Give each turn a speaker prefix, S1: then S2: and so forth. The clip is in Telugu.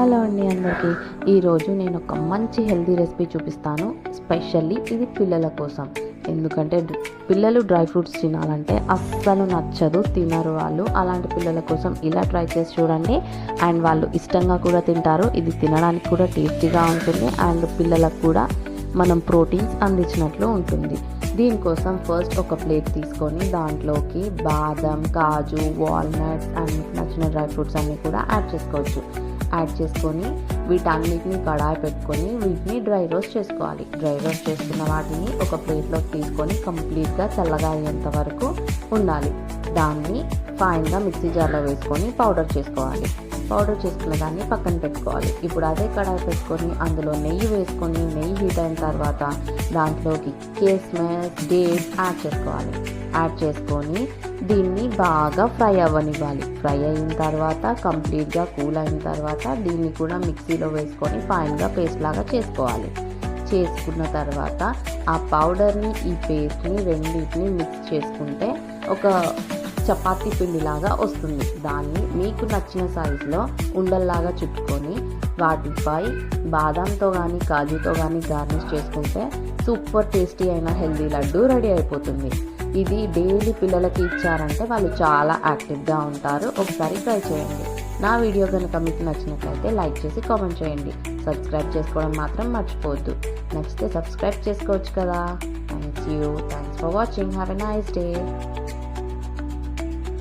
S1: హలో అండి అందరికీ. ఈరోజు నేను ఒక మంచి హెల్తీ రెసిపీ చూపిస్తాను. స్పెషల్లీ ఇది పిల్లల కోసం. ఎందుకంటే పిల్లలు డ్రై ఫ్రూట్స్ తినాలంటే అస్సలు నచ్చదు, తినరు వాళ్ళు. అలాంటి పిల్లల కోసం ఇలా ట్రై చేసి చూడండి. అండ్ వాళ్ళు ఇష్టంగా కూడా తింటారు. ఇది తినడానికి కూడా టేస్టీగా ఉంటుంది అండ్ పిల్లలకు కూడా మనం ప్రోటీన్స్ అందించినట్లు ఉంటుంది. దీనికోసం ఫస్ట్ ఒక ప్లేట్ తీసుకొని దాంట్లోకి బాదం, కాజు, వాల్నట్స్ అండ్ నచ్చిన డ్రై ఫ్రూట్స్ అన్నీ కూడా యాడ్ చేసుకోవచ్చు. యాడ్ చేసుకొని వీటన్నిటిని కడాయి పెట్టుకొని వీటిని డ్రై రోస్ట్ చేసుకోవాలి. డ్రై రోస్ట్ చేసుకున్న వాటిని ఒక ప్లేట్లోకి తీసుకొని కంప్లీట్గా చల్లగా అయ్యేంత వరకు ఉండాలి. దాన్ని ఫైన్గా మిక్సీ జార్లో వేసుకొని పౌడర్ చేసుకోవాలి. పౌడర్ చేసుకున్న దాన్ని పక్కన పెట్టుకోవాలి. ఇప్పుడు అదే కడాయి పెట్టుకొని అందులో నెయ్యి వేసుకొని నెయ్యి హీట్ అయిన తర్వాత దాంట్లోకి కిస్మిస్, డేట్స్ యాడ్ చేసుకోవాలి. యాడ్ చేసుకొని దీన్ని బాగా ఫ్రై అవ్వనివ్వాలి. ఫ్రై అయిన తర్వాత కంప్లీట్గా కూల్ అయిన తర్వాత దీన్ని కూడా మిక్సీలో వేసుకొని ఫైన్గా పేస్ట్ లాగా చేసుకోవాలి. చేసుకున్న తర్వాత ఆ పౌడర్ని, ఈ పేస్ట్ని రెండింటిని మిక్స్ చేసుకుంటే ఒక చపాతీ పిండిలాగా వస్తుంది. దాన్ని మీకు నచ్చిన సైజులో ఉండల్లాగా చుట్టుకొని వాటిపై బాదంతో కానీ కాజుతో కానీ గార్నిష్ చేసుకుంటే సూపర్ టేస్టీ అయిన హెల్దీ లడ్డు రెడీ అయిపోతుంది. ఇది డైలీ పిల్లలకి ఇచ్చారంటే వాళ్ళు చాలా యాక్టివ్గా ఉంటారు. ఒకసారి ట్రై చేయండి. నా వీడియో కనుక మీకు నచ్చినట్లయితే లైక్ చేసి కామెంట్ చేయండి. సబ్స్క్రైబ్ చేసుకోవడం మాత్రం మర్చిపోవద్దు. నచ్చితే సబ్స్క్రైబ్ చేసుకోవచ్చు కదా. Thanks for watching. Have a nice day.